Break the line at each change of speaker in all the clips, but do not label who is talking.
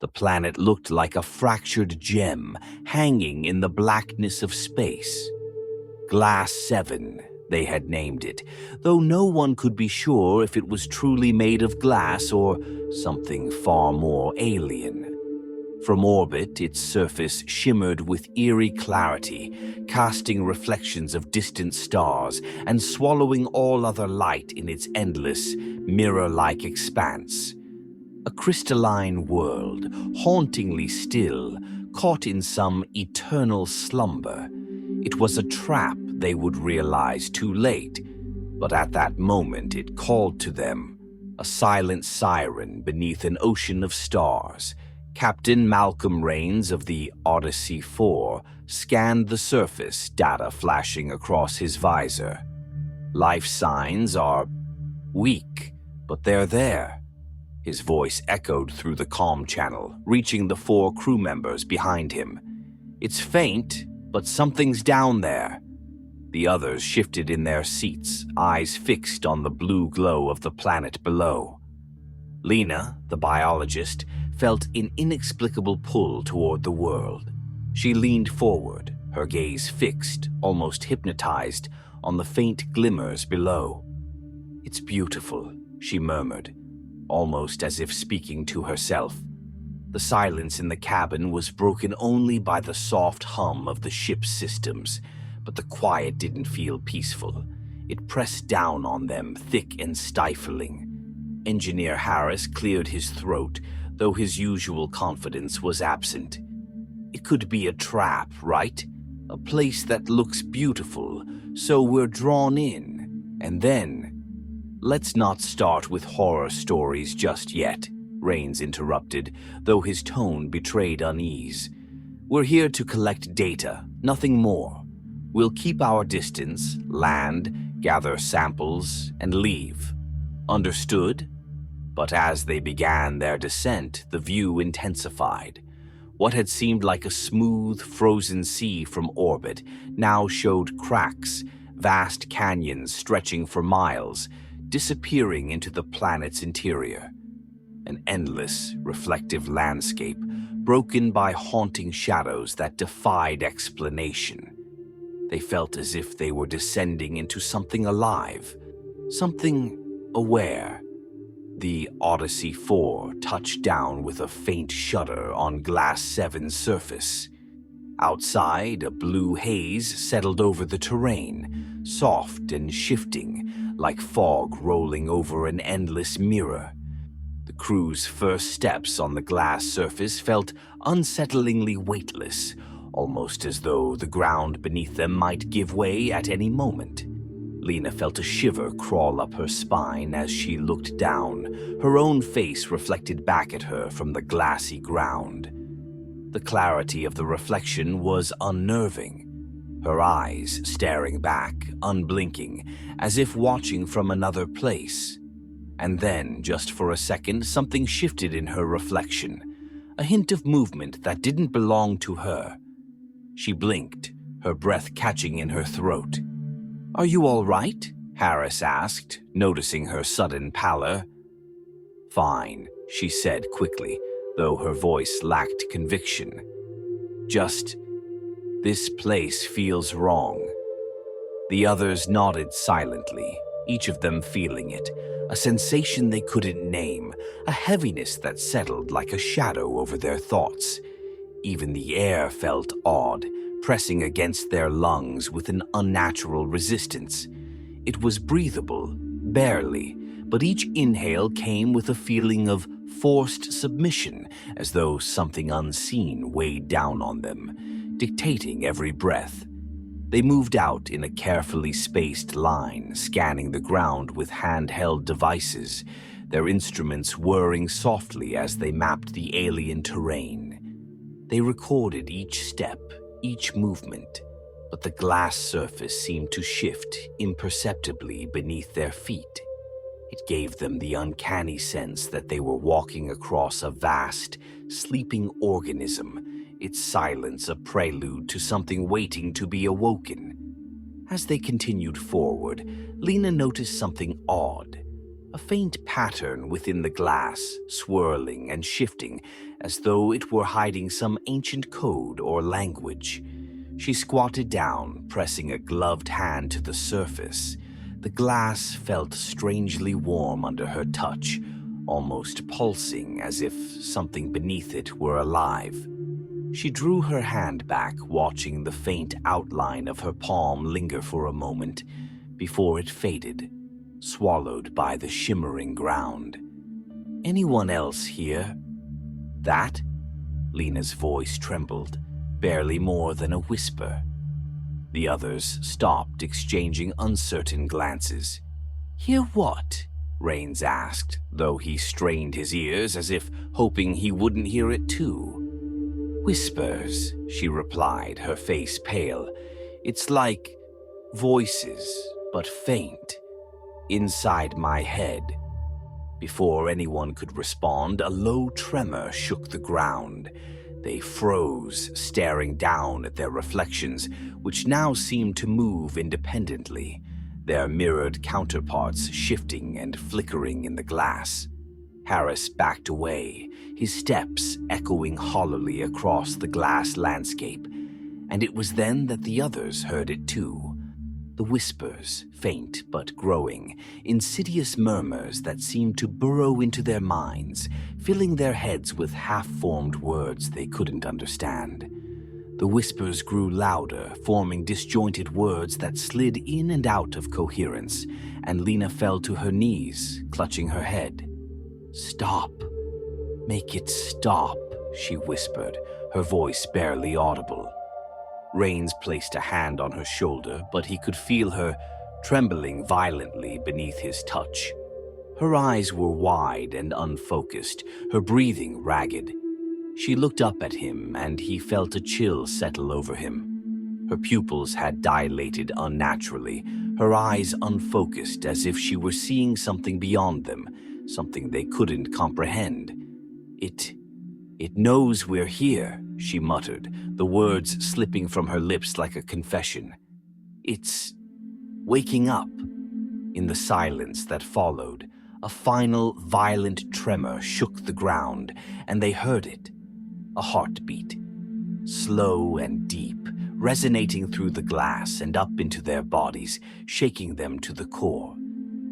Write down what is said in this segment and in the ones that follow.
The planet looked like a fractured gem hanging in the blackness of space. Glass 7, they had named it, though no one could be sure if it was truly made of glass or something far more alien. From orbit, its surface shimmered with eerie clarity, casting reflections of distant stars and swallowing all other light in its endless, mirror-like expanse. A crystalline world, hauntingly still, caught in some eternal slumber. It was a trap, they would realize too late, but at that moment it called to them, a silent siren beneath an ocean of stars. Captain Malcolm Rains of the Odyssey IV scanned the surface, data flashing across his visor. Life signs are weak, but they're there. His voice echoed through the comm channel, reaching the 4 crew members behind him. It's faint, but something's down there. The others shifted in their seats, eyes fixed on the blue glow of the planet below. Lena, the biologist, felt an inexplicable pull toward the world. She leaned forward, her gaze fixed, almost hypnotized, on the faint glimmers below. "It's beautiful," she murmured, almost as if speaking to herself. The silence in the cabin was broken only by the soft hum of the ship's systems, but the quiet didn't feel peaceful. It pressed down on them, thick and stifling. Engineer Harris cleared his throat, though his usual confidence was absent. It could be a trap, right? A place that looks beautiful, so we're drawn in. And then... "Let's not start with horror stories just yet," Rains interrupted, though his tone betrayed unease. "We're here to collect data, nothing more. We'll keep our distance, land, gather samples, and leave. Understood?" But as they began their descent, the view intensified. What had seemed like a smooth, frozen sea from orbit now showed cracks, vast canyons stretching for miles, disappearing into the planet's interior. An endless, reflective landscape, broken by haunting shadows that defied explanation. They felt as if they were descending into something alive, something aware. The Odyssey IV touched down with a faint shudder on Glass 7's surface. Outside, a blue haze settled over the terrain, soft and shifting, like fog rolling over an endless mirror. The crew's first steps on the glass surface felt unsettlingly weightless, almost as though the ground beneath them might give way at any moment. Lena felt a shiver crawl up her spine as she looked down, her own face reflected back at her from the glassy ground. The clarity of the reflection was unnerving, her eyes staring back, unblinking, as if watching from another place. And then, just for a second, something shifted in her reflection, a hint of movement that didn't belong to her. She blinked, her breath catching in her throat. "Are you all right?" Harris asked, noticing her sudden pallor. "Fine," she said quickly, though her voice lacked conviction. "Just, this place feels wrong." The others nodded silently, each of them feeling it, a sensation they couldn't name, a heaviness that settled like a shadow over their thoughts. Even the air felt odd, pressing against their lungs with an unnatural resistance. It was breathable, barely, but each inhale came with a feeling of forced submission, as though something unseen weighed down on them, dictating every breath. They moved out in a carefully spaced line, scanning the ground with handheld devices, their instruments whirring softly as they mapped the alien terrain. They recorded each step, each movement, but the glass surface seemed to shift imperceptibly beneath their feet. It gave them the uncanny sense that they were walking across a vast, sleeping organism, its silence a prelude to something waiting to be awoken. As they continued forward, Lena noticed something odd. A faint pattern within the glass, swirling and shifting, as though it were hiding some ancient code or language. She squatted down, pressing a gloved hand to the surface. The glass felt strangely warm under her touch, almost pulsing as if something beneath it were alive. She drew her hand back, watching the faint outline of her palm linger for a moment before it faded, swallowed by the shimmering ground. "Anyone else here?" "That?" Lena's voice trembled, barely more than a whisper. The others stopped, exchanging uncertain glances. "Hear what?" Rains asked, though he strained his ears as if hoping he wouldn't hear it too. "Whispers," she replied, her face pale. "It's like voices, but faint, inside my head." Before anyone could respond, a low tremor shook the ground. They froze, staring down at their reflections, which now seemed to move independently, their mirrored counterparts shifting and flickering in the glass. Harris backed away, his steps echoing hollowly across the glass landscape, and it was then that the others heard it too. The whispers, faint but growing, insidious murmurs that seemed to burrow into their minds, filling their heads with half-formed words they couldn't understand. The whispers grew louder, forming disjointed words that slid in and out of coherence, and Lena fell to her knees, clutching her head. "Stop. Make it stop," she whispered, her voice barely audible. Rains placed a hand on her shoulder, but he could feel her trembling violently beneath his touch. Her eyes were wide and unfocused, her breathing ragged. She looked up at him, and he felt a chill settle over him. Her pupils had dilated unnaturally, her eyes unfocused as if she were seeing something beyond them, something they couldn't comprehend. It knows we're here," she muttered, the words slipping from her lips like a confession. "It's waking up." In the silence that followed, a final violent tremor shook the ground, and they heard it. A heartbeat, slow and deep, resonating through the glass and up into their bodies, shaking them to the core.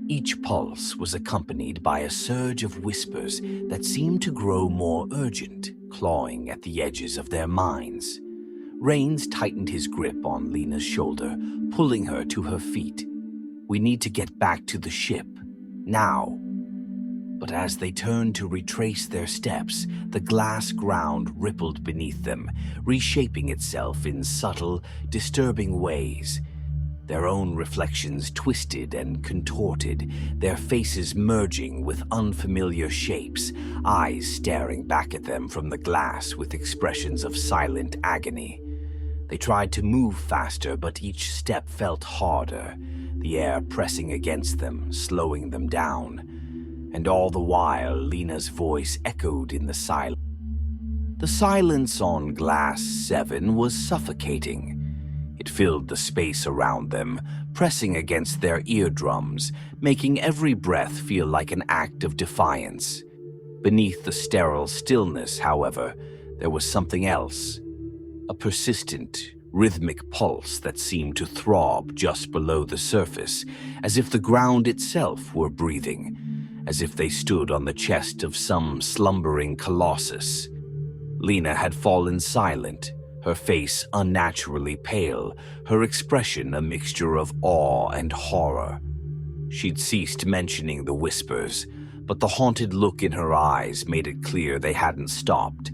Each pulse was accompanied by a surge of whispers that seemed to grow more urgent, clawing at the edges of their minds. Rains tightened his grip on Lena's shoulder, pulling her to her feet. "We need to get back to the ship, now." But as they turned to retrace their steps, the glass ground rippled beneath them, reshaping itself in subtle, disturbing ways. Their own reflections twisted and contorted, their faces merging with unfamiliar shapes, eyes staring back at them from the glass with expressions of silent agony. They tried to move faster, but each step felt harder, the air pressing against them, slowing them down. And all the while, Lena's voice echoed in the silence. The silence on Glass 7 was suffocating. It filled the space around them, pressing against their eardrums, making every breath feel like an act of defiance. Beneath the sterile stillness, however, there was something else. A persistent, rhythmic pulse that seemed to throb just below the surface, as if the ground itself were breathing, as if they stood on the chest of some slumbering colossus. Lena had fallen silent, her face unnaturally pale, her expression a mixture of awe and horror. She'd ceased mentioning the whispers, but the haunted look in her eyes made it clear they hadn't stopped.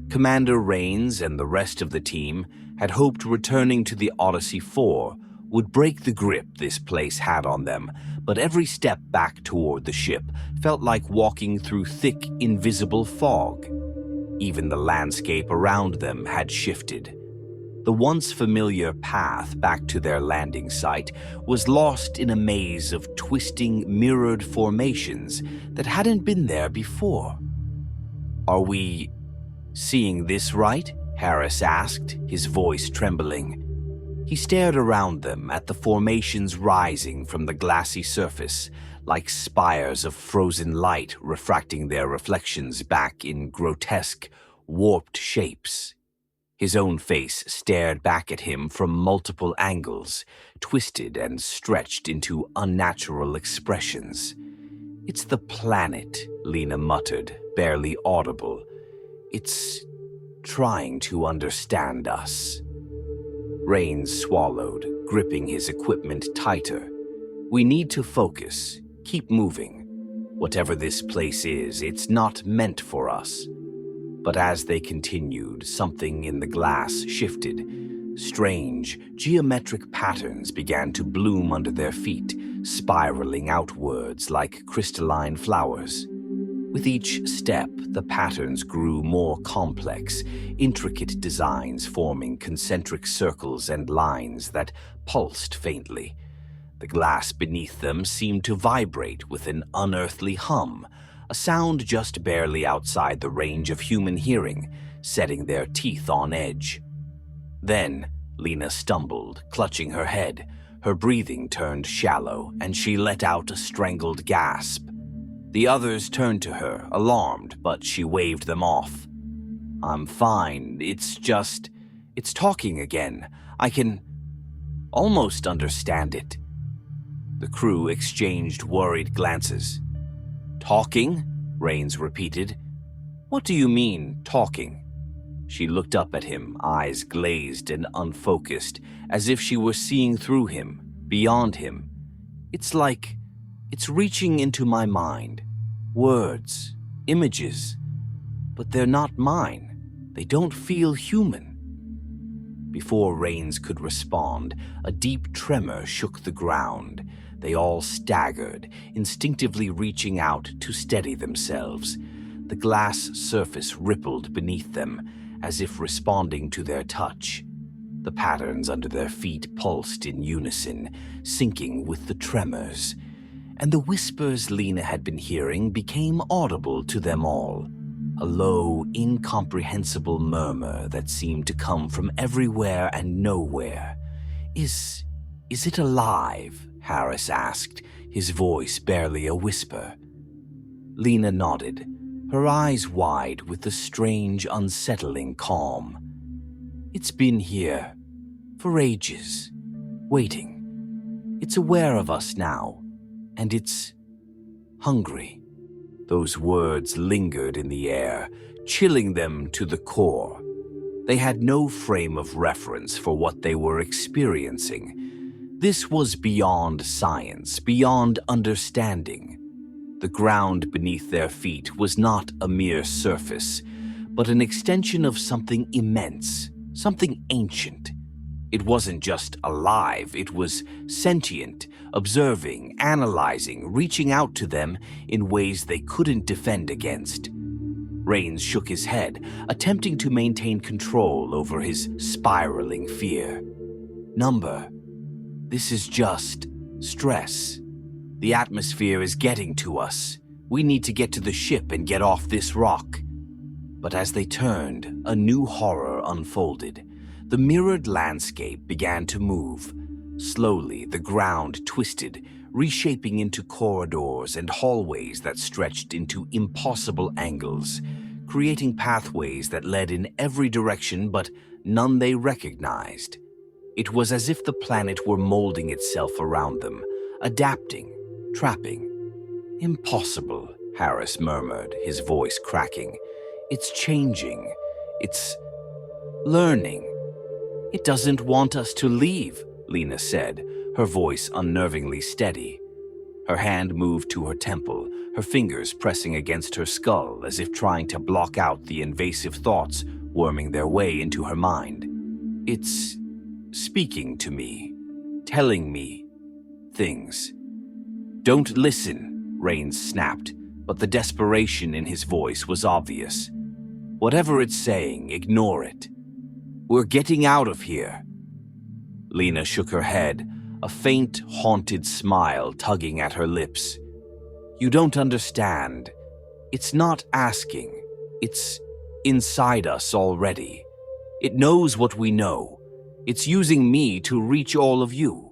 Commander Rains and the rest of the team had hoped returning to the Odyssey IV would break the grip this place had on them, but every step back toward the ship felt like walking through thick, invisible fog. Even the landscape around them had shifted. The once familiar path back to their landing site was lost in a maze of twisting, mirrored formations that hadn't been there before. "Are we seeing this right?" Harris asked, his voice trembling. He stared around them at the formations rising from the glassy surface, like spires of frozen light refracting their reflections back in grotesque, warped shapes. His own face stared back at him from multiple angles, twisted and stretched into unnatural expressions. "It's the planet," Lena muttered, barely audible. "It's trying to understand us." Rains swallowed, gripping his equipment tighter. "We need to focus, keep moving. Whatever this place is, it's not meant for us." But as they continued, something in the glass shifted. Strange, geometric patterns began to bloom under their feet, spiraling outwards like crystalline flowers. With each step, the patterns grew more complex, intricate designs forming concentric circles and lines that pulsed faintly. The glass beneath them seemed to vibrate with an unearthly hum, a sound just barely outside the range of human hearing, setting their teeth on edge. Then, Lena stumbled, clutching her head. Her breathing turned shallow, and she let out a strangled gasp. The others turned to her, alarmed, but she waved them off. "I'm fine. It's talking again. I can almost understand it." The crew exchanged worried glances. "Talking?" Rains repeated. "What do you mean, talking?" She looked up at him, eyes glazed and unfocused, as if she were seeing through him, beyond him. "It's like it's reaching into my mind. Words, images, but they're not mine. They don't feel human." Before Rains could respond, a deep tremor shook the ground. They all staggered, instinctively reaching out to steady themselves. The glass surface rippled beneath them, as if responding to their touch. The patterns under their feet pulsed in unison, syncing with the tremors. And the whispers Lena had been hearing became audible to them all. A low, incomprehensible murmur that seemed to come from everywhere and nowhere. Is it alive?" Harris asked, his voice barely a whisper. Lena nodded, her eyes wide with a strange, unsettling calm. "It's been here for ages, waiting. It's aware of us now, and it's hungry." Those words lingered in the air, chilling them to the core. They had no frame of reference for what they were experiencing. This was beyond science, beyond understanding. The ground beneath their feet was not a mere surface, but an extension of something immense, something ancient. It wasn't just alive, it was sentient, observing, analyzing, reaching out to them in ways they couldn't defend against. Rains shook his head, attempting to maintain control over his spiraling fear. "Number. This is just stress. The atmosphere is getting to us. We need to get to the ship and get off this rock." But as they turned, a new horror unfolded. The mirrored landscape began to move. Slowly, the ground twisted, reshaping into corridors and hallways that stretched into impossible angles, creating pathways that led in every direction but none they recognized. It was as if the planet were molding itself around them, adapting, trapping. "Impossible," Harris murmured, his voice cracking. "It's changing. It's learning. It doesn't want us to leave," Lena said, her voice unnervingly steady. Her hand moved to her temple, her fingers pressing against her skull as if trying to block out the invasive thoughts worming their way into her mind. "It's speaking to me, telling me things." "Don't listen," Rains snapped, but the desperation in his voice was obvious. "Whatever it's saying, ignore it. We're getting out of here." Lena shook her head, a faint, haunted smile tugging at her lips. "You don't understand. It's not asking. It's inside us already. It knows what we know. It's using me to reach all of you."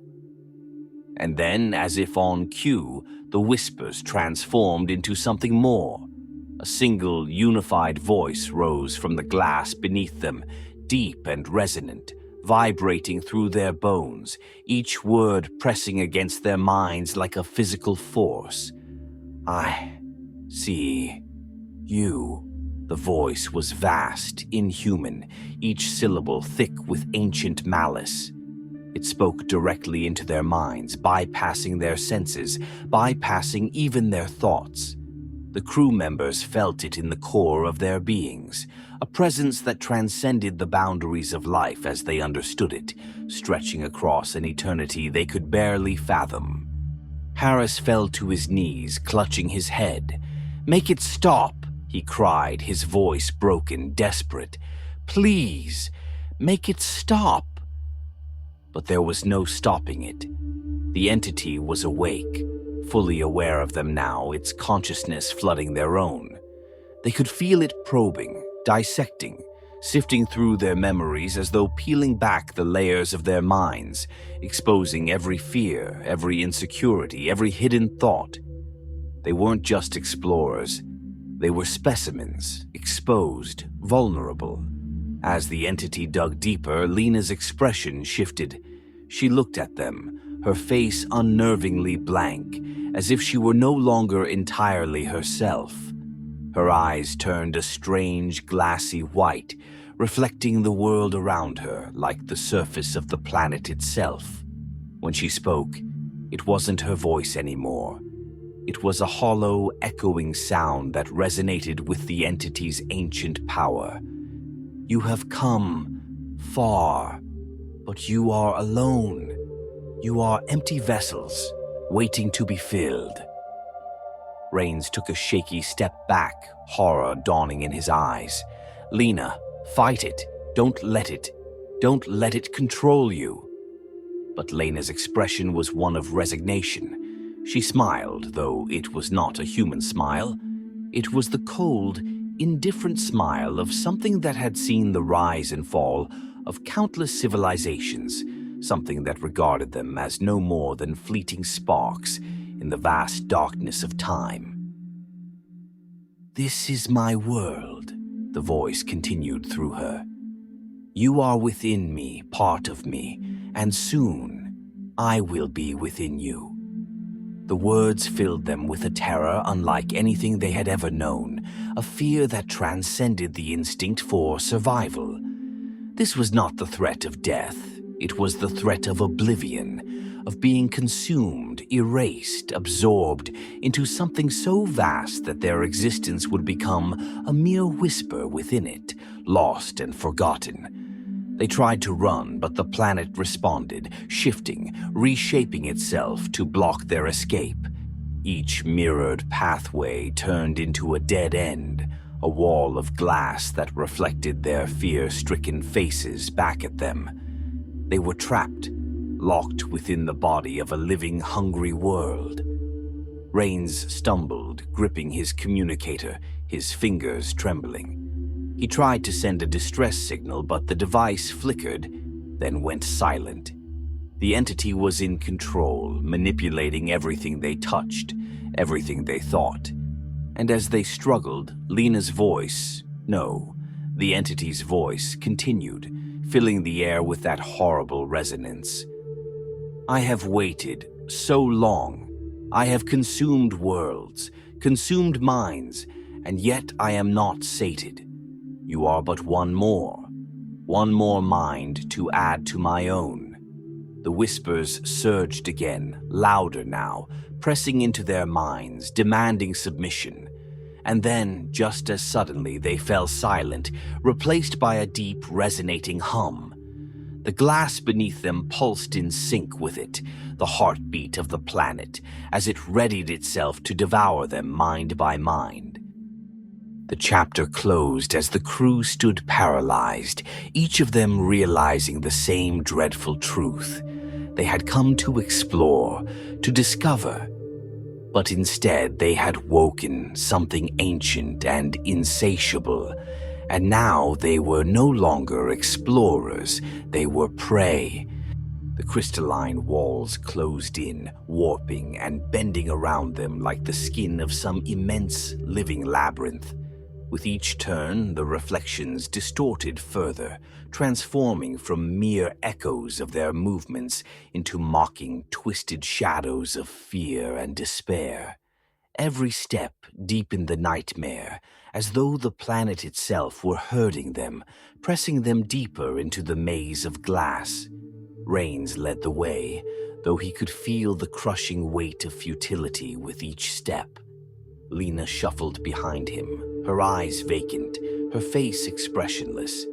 And then, as if on cue, the whispers transformed into something more. A single, unified voice rose from the glass beneath them, deep and resonant, vibrating through their bones, each word pressing against their minds like a physical force. "I see you." The voice was vast, inhuman, each syllable thick with ancient malice. It spoke directly into their minds, bypassing their senses, bypassing even their thoughts. The crew members felt it in the core of their beings, a presence that transcended the boundaries of life as they understood it, stretching across an eternity they could barely fathom. Harris fell to his knees, clutching his head. "Make it stop," he cried, his voice broken, desperate. "Please, make it stop." But there was no stopping it. The entity was awake, fully aware of them now, its consciousness flooding their own. They could feel it probing, dissecting, sifting through their memories as though peeling back the layers of their minds, exposing every fear, every insecurity, every hidden thought. They weren't just explorers. They were specimens, exposed, vulnerable. As the entity dug deeper, Lena's expression shifted. She looked at them, her face unnervingly blank, as if she were no longer entirely herself. Her eyes turned a strange, glassy white, reflecting the world around her like the surface of the planet itself. When she spoke, it wasn't her voice anymore. It was a hollow, echoing sound that resonated with the entity's ancient power. "You have come far, but you are alone. You are empty vessels, waiting to be filled." Rains took a shaky step back, horror dawning in his eyes. "Lena, fight it. Don't let it. Don't let it control you." But Lena's expression was one of resignation. She smiled, though it was not a human smile. It was the cold, indifferent smile of something that had seen the rise and fall of countless civilizations, something that regarded them as no more than fleeting sparks in the vast darkness of time. "This is my world," the voice continued through her. "You are within me, part of me, and soon I will be within you." The words filled them with a terror unlike anything they had ever known, a fear that transcended the instinct for survival. This was not the threat of death. It was the threat of oblivion, of being consumed, erased, absorbed into something so vast that their existence would become a mere whisper within it, lost and forgotten. They tried to run, but the planet responded, shifting, reshaping itself to block their escape. Each mirrored pathway turned into a dead end, a wall of glass that reflected their fear-stricken faces back at them. They were trapped, locked within the body of a living, hungry world. Rains stumbled, gripping his communicator, his fingers trembling. He tried to send a distress signal, but the device flickered, then went silent. The entity was in control, manipulating everything they touched, everything they thought. And as they struggled, Lena's voice, no, the entity's voice, continued, filling the air with that horrible resonance. "I have waited so long. I have consumed worlds, consumed minds, and yet I am not sated. You are but one more mind to add to my own." The whispers surged again, louder now, pressing into their minds, demanding submission. And then, just as suddenly, they fell silent, replaced by a deep, resonating hum. The glass beneath them pulsed in sync with it, the heartbeat of the planet, as it readied itself to devour them mind by mind. The chapter closed as the crew stood paralyzed, each of them realizing the same dreadful truth. They had come to explore, to discover, but instead they had woken something ancient and insatiable, And now they were no longer explorers, they were prey. The crystalline walls closed in, warping and bending around them like the skin of some immense living labyrinth. With each turn, the reflections distorted further, transforming from mere echoes of their movements into mocking, twisted shadows of fear and despair. Every step deepened the nightmare, as though the planet itself were herding them, pressing them deeper into the maze of glass. Rains led the way, though he could feel the crushing weight of futility with each step. Lena shuffled behind him, her eyes vacant, her face expressionless.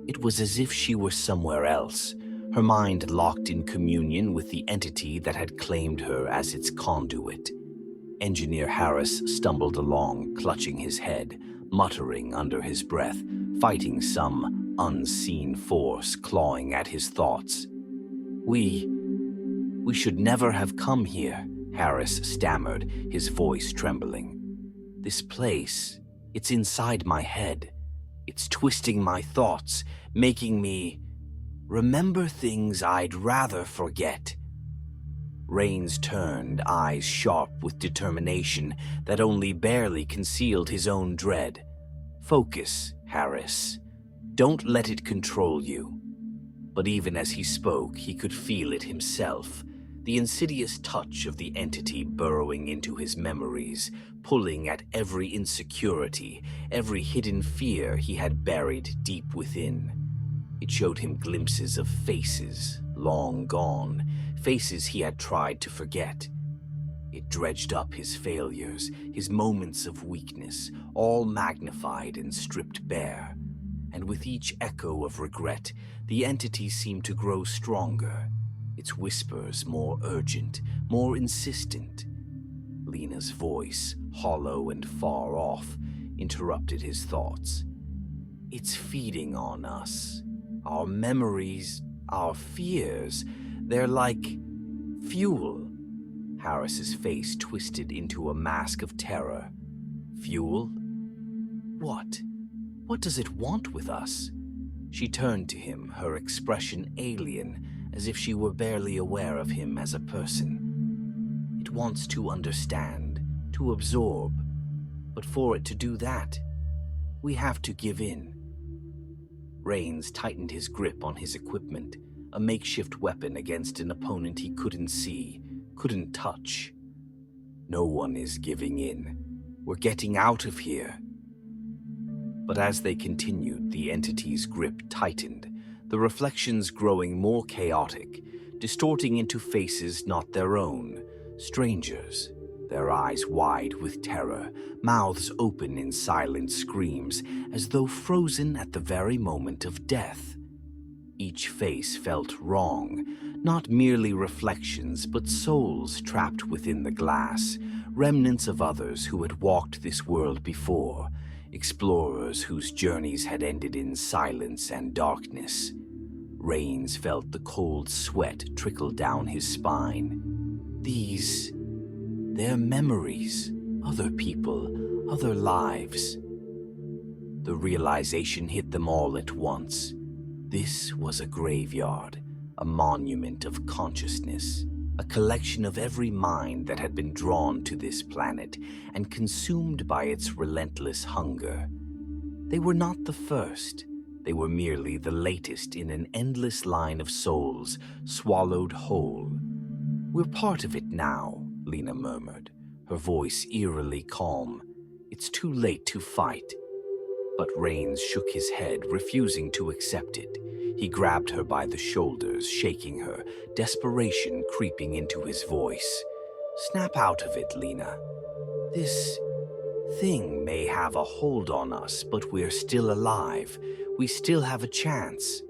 It was as if she were somewhere else, her mind locked in communion with the entity that had claimed her as its conduit. Engineer Harris stumbled along, clutching his head, muttering under his breath, fighting some unseen force clawing at his thoughts. We should never have come here," Harris stammered, his voice trembling. "This place, it's inside my head. It's twisting my thoughts, making me remember things I'd rather forget." Rains turned, eyes sharp with determination that only barely concealed his own dread. "Focus, Harris. Don't let it control you." But even as he spoke, he could feel it himself, the insidious touch of the entity burrowing into his memories, pulling at every insecurity, every hidden fear he had buried deep within. It showed him glimpses of faces, long gone, faces he had tried to forget. It dredged up his failures, his moments of weakness, all magnified and stripped bare. And with each echo of regret, the entity seemed to grow stronger, its whispers more urgent, more insistent. Lena's voice, hollow and far off, interrupted his thoughts. "It's feeding on us. Our memories, our fears, they're like fuel." Harris's face twisted into a mask of terror. "Fuel? What? What does it want with us?" She turned to him, her expression alien, as if she were barely aware of him as a person. "It wants to understand, to absorb. But for it to do that, we have to give in." Rains tightened his grip on his equipment, a makeshift weapon against an opponent he couldn't see, couldn't touch. "No one is giving in. We're getting out of here." But as they continued, the entity's grip tightened, the reflections growing more chaotic, distorting into faces not their own, strangers, their eyes wide with terror, mouths open in silent screams, as though frozen at the very moment of death. Each face felt wrong, not merely reflections, but souls trapped within the glass, remnants of others who had walked this world before, explorers whose journeys had ended in silence and darkness. Rains felt the cold sweat trickle down his spine. They're memories, other people, other lives. The realization hit them all at once. This was a graveyard, a monument of consciousness, a collection of every mind that had been drawn to this planet and consumed by its relentless hunger. They were not the first. They were merely the latest in an endless line of souls swallowed whole. "We're part of it now," Lena murmured, her voice eerily calm. "It's too late to fight." But Rains shook his head, refusing to accept it. He grabbed her by the shoulders, shaking her, desperation creeping into his voice. "Snap out of it, Lena. This thing may have a hold on us, but we're still alive. We still have a chance."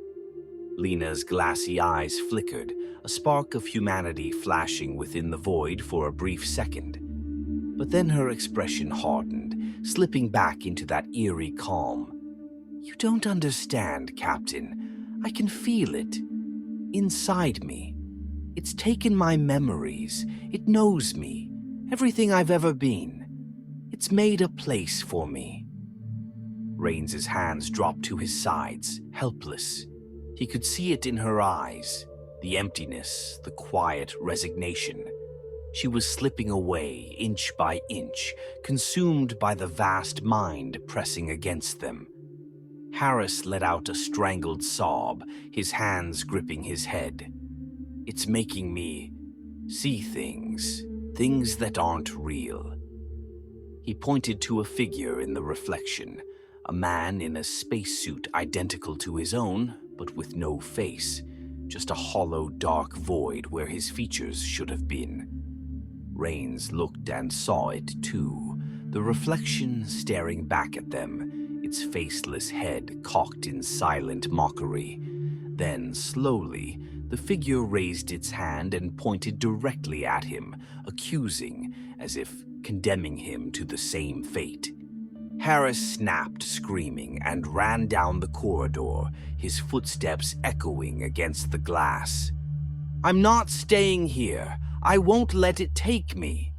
Lena's glassy eyes flickered, a spark of humanity flashing within the void for a brief second. But then her expression hardened, slipping back into that eerie calm. "You don't understand, Captain. I can feel it. Inside me. It's taken my memories. It knows me. Everything I've ever been. It's made a place for me." Rains's hands dropped to his sides, helpless. He could see it in her eyes, the emptiness, the quiet resignation. She was slipping away, inch by inch, consumed by the vast mind pressing against them. Harris let out a strangled sob, his hands gripping his head. "It's making me see things that aren't real." He pointed to a figure in the reflection, a man in a spacesuit identical to his own, but with no face, just a hollow, dark void where his features should have been. Rains looked and saw it too, the reflection staring back at them, its faceless head cocked in silent mockery. Then, slowly, the figure raised its hand and pointed directly at him, accusing, as if condemning him to the same fate. Harris snapped, screaming, and ran down the corridor, his footsteps echoing against the glass. "I'm not staying here. I won't let it take me."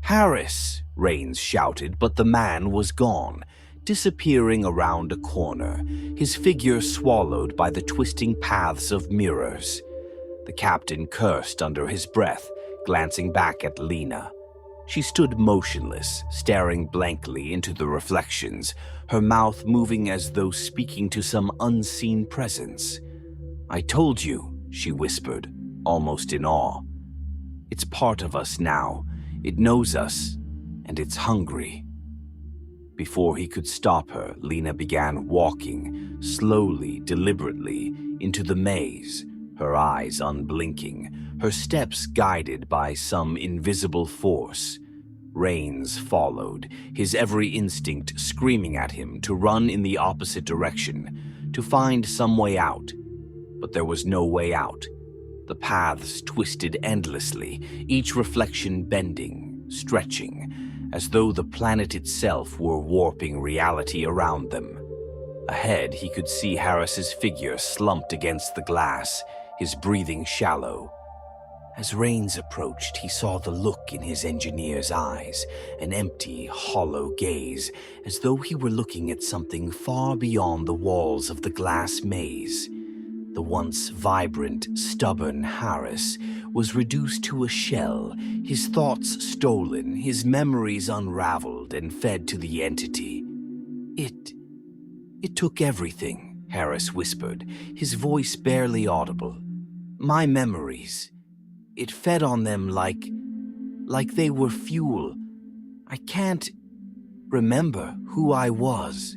"Harris!" Rains shouted, but the man was gone, disappearing around a corner, his figure swallowed by the twisting paths of mirrors. The captain cursed under his breath, glancing back at Lena. She stood motionless, staring blankly into the reflections, her mouth moving as though speaking to some unseen presence. "I told you," she whispered, almost in awe. "It's part of us now. It knows us, and it's hungry." Before he could stop her, Lena began walking, slowly, deliberately, into the maze, her eyes unblinking, her steps guided by some invisible force. Rains followed, his every instinct screaming at him to run in the opposite direction, to find some way out. But there was no way out. The paths twisted endlessly, each reflection bending, stretching, as though the planet itself were warping reality around them. Ahead, he could see Harris's figure slumped against the glass, his breathing shallow. As Rains approached, he saw the look in his engineer's eyes, an empty, hollow gaze, as though he were looking at something far beyond the walls of the glass maze. The once vibrant, stubborn Harris was reduced to a shell, his thoughts stolen, his memories unraveled and fed to the entity. It took everything," Harris whispered, his voice barely audible. "My memories. It fed on them like they were fuel. I can't remember who I was."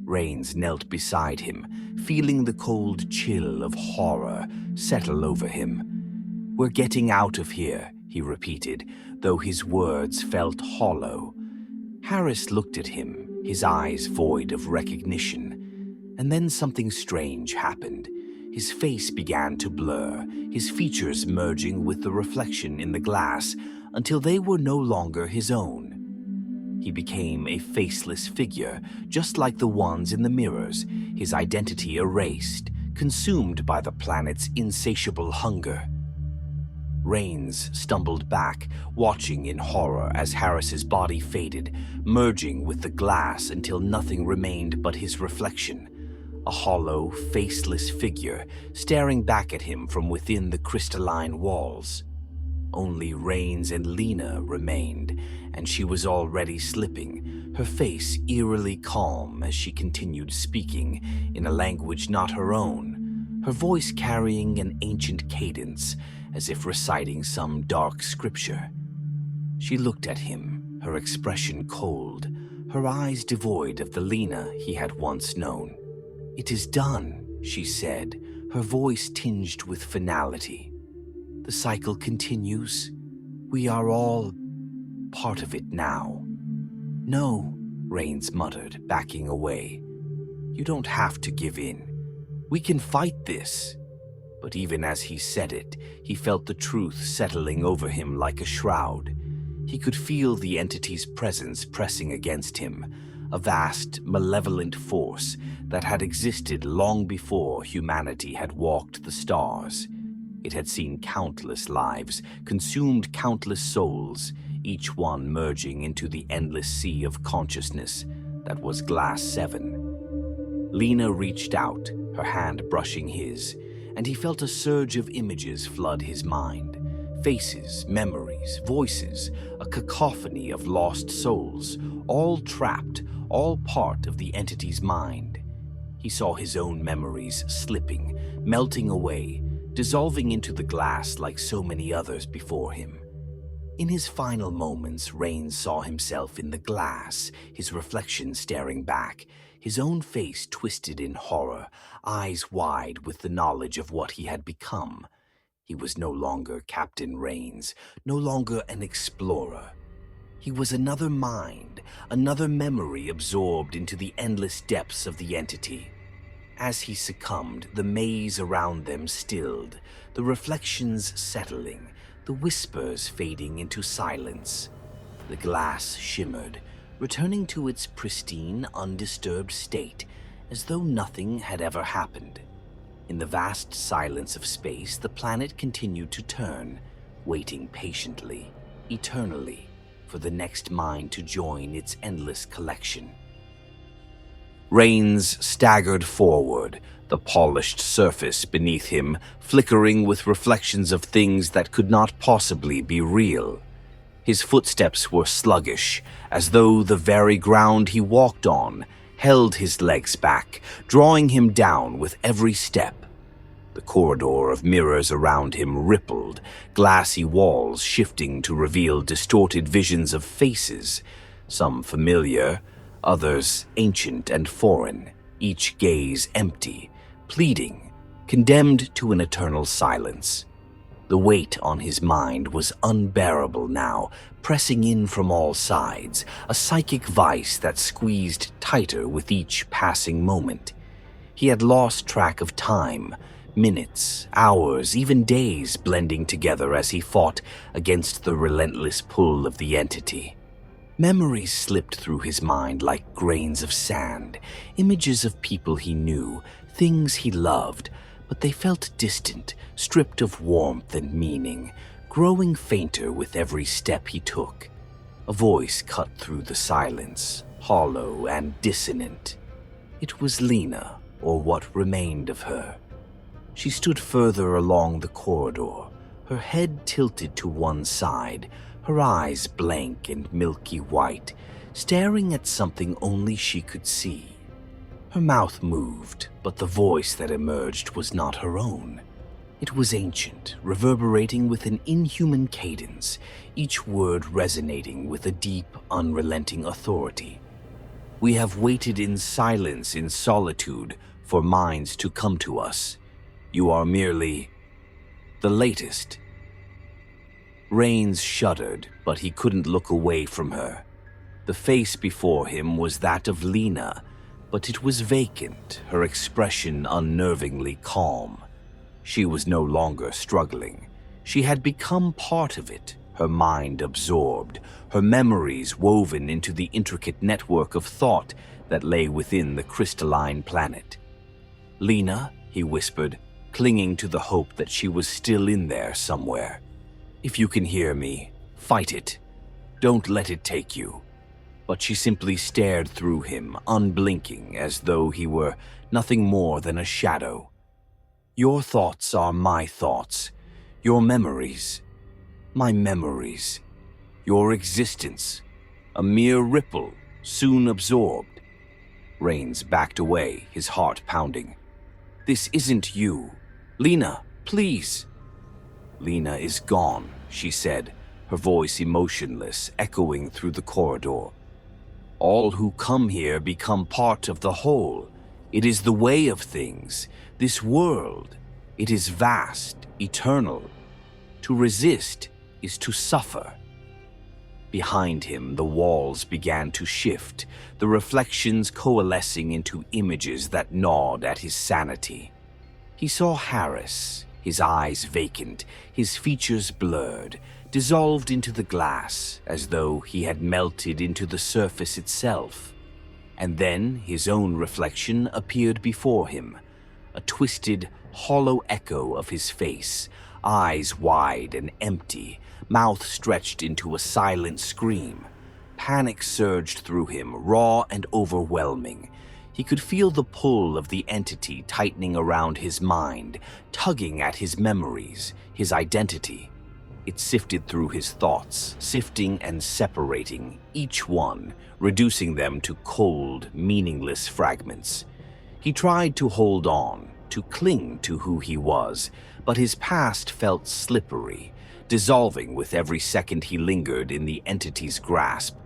Rains knelt beside him, feeling the cold chill of horror settle over him. "We're getting out of here," he repeated, though his words felt hollow. Harris looked at him, his eyes void of recognition. And then something strange happened. His face began to blur, his features merging with the reflection in the glass until they were no longer his own. He became a faceless figure, just like the ones in the mirrors, his identity erased, consumed by the planet's insatiable hunger. Rains stumbled back, watching in horror as Harris's body faded, merging with the glass until nothing remained but his reflection. A hollow, faceless figure staring back at him from within the crystalline walls. Only Rains and Lena remained, and she was already slipping, her face eerily calm as she continued speaking in a language not her own, her voice carrying an ancient cadence as if reciting some dark scripture. She looked at him, her expression cold, her eyes devoid of the Lena he had once known. "It is done," she said, her voice tinged with finality. "The cycle continues. We are all part of it now." "No," Rains muttered, backing away. "You don't have to give in. We can fight this." But even as he said it, he felt the truth settling over him like a shroud. He could feel the entity's presence pressing against him, a vast, malevolent force that had existed long before humanity had walked the stars. It had seen countless lives, consumed countless souls, each one merging into the endless sea of consciousness that was Glass 7. Lena reached out, her hand brushing his, and he felt a surge of images flood his mind. Faces, memories, voices, a cacophony of lost souls, all trapped, all part of the entity's mind. He saw his own memories slipping, melting away, dissolving into the glass like so many others before him. In his final moments, Rains saw himself in the glass, his reflection staring back, his own face twisted in horror, eyes wide with the knowledge of what he had become. He was no longer Captain Rains, no longer an explorer. He was another mind, another memory absorbed into the endless depths of the entity. As he succumbed, the maze around them stilled, the reflections settling, the whispers fading into silence. The glass shimmered, returning to its pristine, undisturbed state, as though nothing had ever happened. In the vast silence of space, the planet continued to turn, waiting patiently, eternally, for the next mind to join its endless collection. Rains staggered forward, the polished surface beneath him flickering with reflections of things that could not possibly be real. His footsteps were sluggish, as though the very ground he walked on held his legs back, drawing him down with every step. The corridor of mirrors around him rippled, glassy walls shifting to reveal distorted visions of faces, some familiar, others ancient and foreign, each gaze empty, pleading, condemned to an eternal silence. The weight on his mind was unbearable now, pressing in from all sides, a psychic vice that squeezed tighter with each passing moment. He had lost track of time, minutes, hours, even days blending together as he fought against the relentless pull of the entity. Memories slipped through his mind like grains of sand, images of people he knew, things he loved, but they felt distant, stripped of warmth and meaning, growing fainter with every step he took. A voice cut through the silence, hollow and dissonant. It was Lena, or what remained of her. She stood further along the corridor, her head tilted to one side, her eyes blank and milky white, staring at something only she could see. Her mouth moved, but the voice that emerged was not her own. It was ancient, reverberating with an inhuman cadence, each word resonating with a deep, unrelenting authority. We have waited in silence, in solitude, for minds to come to us. You are merely the latest. Rains shuddered, but he couldn't look away from her. The face before him was that of Lena, but it was vacant, her expression unnervingly calm. She was no longer struggling. She had become part of it, her mind absorbed, her memories woven into the intricate network of thought that lay within the crystalline planet. "Lena," he whispered, clinging to the hope that she was still in there somewhere. "If you can hear me, fight it. Don't let it take you." But she simply stared through him, unblinking, as though he were nothing more than a shadow. "Your thoughts are my thoughts. Your memories, my memories. Your existence, a mere ripple, soon absorbed." Rains backed away, his heart pounding. "This isn't you. Lena, please." "Lena is gone," she said, her voice emotionless, echoing through the corridor. "All who come here become part of the whole. It is the way of things, this world. It is vast, eternal. To resist is to suffer." Behind him, the walls began to shift, the reflections coalescing into images that gnawed at his sanity. He saw Harris, his eyes vacant, his features blurred, dissolved into the glass as though he had melted into the surface itself. And then his own reflection appeared before him, a twisted, hollow echo of his face, eyes wide and empty, mouth stretched into a silent scream. Panic surged through him, raw and overwhelming. He could feel the pull of the entity tightening around his mind, tugging at his memories, his identity. It sifted through his thoughts, sifting and separating each one, reducing them to cold, meaningless fragments. He tried to hold on, to cling to who he was, but his past felt slippery, dissolving with every second he lingered in the entity's grasp.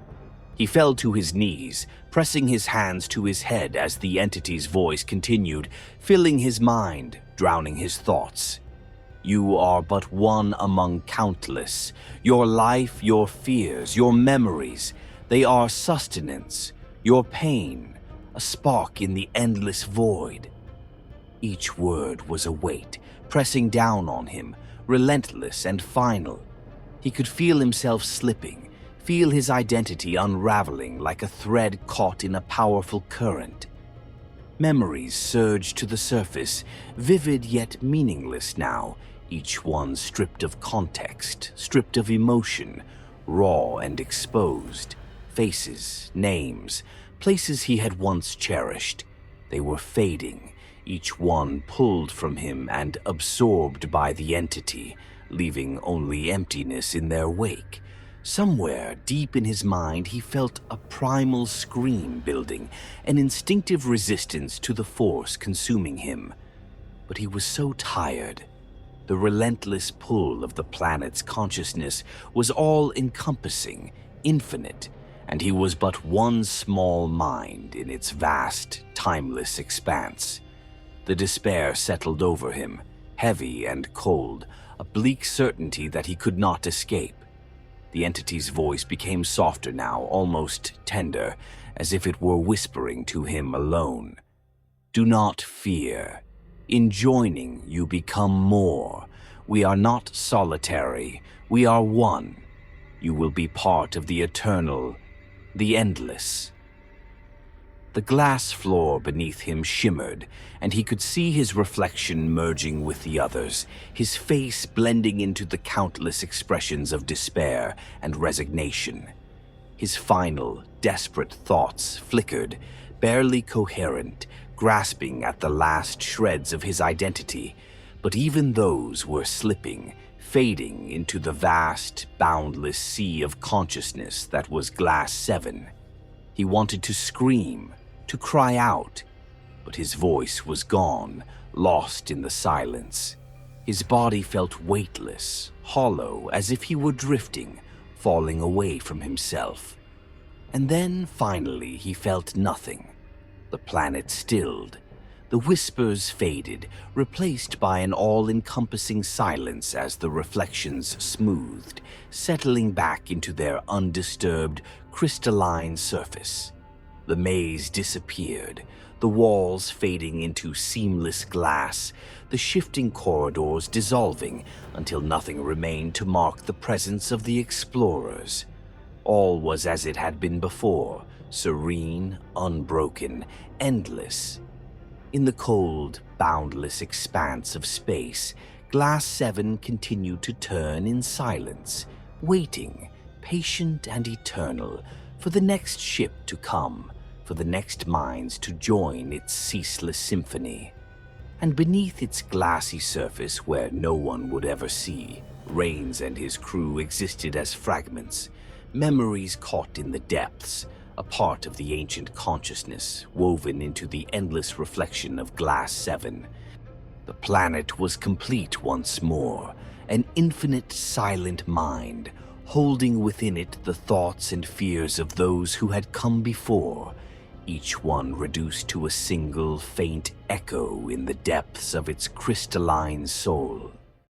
He fell to his knees, pressing his hands to his head as the entity's voice continued, filling his mind, drowning his thoughts. You are but one among countless. Your life, your fears, your memories, they are sustenance, your pain, a spark in the endless void. Each word was a weight, pressing down on him, relentless and final. He could feel himself slipping, feel his identity unraveling like a thread caught in a powerful current. Memories surged to the surface, vivid yet meaningless now, each one stripped of context, stripped of emotion, raw and exposed. Faces, names, places he had once cherished. They were fading, each one pulled from him and absorbed by the entity, leaving only emptiness in their wake. Somewhere deep in his mind he felt a primal scream building, an instinctive resistance to the force consuming him. But he was so tired. The relentless pull of the planet's consciousness was all-encompassing, infinite, and he was but one small mind in its vast, timeless expanse. The despair settled over him, heavy and cold, a bleak certainty that he could not escape. The entity's voice became softer now, almost tender, as if it were whispering to him alone. Do not fear. In joining, you become more. We are not solitary. We are one. You will be part of the eternal, the endless. The glass floor beneath him shimmered, and he could see his reflection merging with the others, his face blending into the countless expressions of despair and resignation. His final, desperate thoughts flickered, barely coherent, grasping at the last shreds of his identity, but even those were slipping, fading into the vast, boundless sea of consciousness that was Glass 7. He wanted to scream, to cry out, but his voice was gone, lost in the silence. His body felt weightless, hollow, as if he were drifting, falling away from himself. And then, finally, he felt nothing. The planet stilled. The whispers faded, replaced by an all-encompassing silence as the reflections smoothed, settling back into their undisturbed, crystalline surface. The maze disappeared, the walls fading into seamless glass, the shifting corridors dissolving until nothing remained to mark the presence of the explorers. All was as it had been before, serene, unbroken, endless. In the cold, boundless expanse of space, Glass 7 continued to turn in silence, waiting, patient and eternal, for the next ship to come, for the next minds to join its ceaseless symphony. And beneath its glassy surface, where no one would ever see, Rains and his crew existed as fragments, memories caught in the depths, a part of the ancient consciousness woven into the endless reflection of Glass 7. The planet was complete once more, an infinite silent mind, holding within it the thoughts and fears of those who had come before, each one reduced to a single faint echo in the depths of its crystalline soul.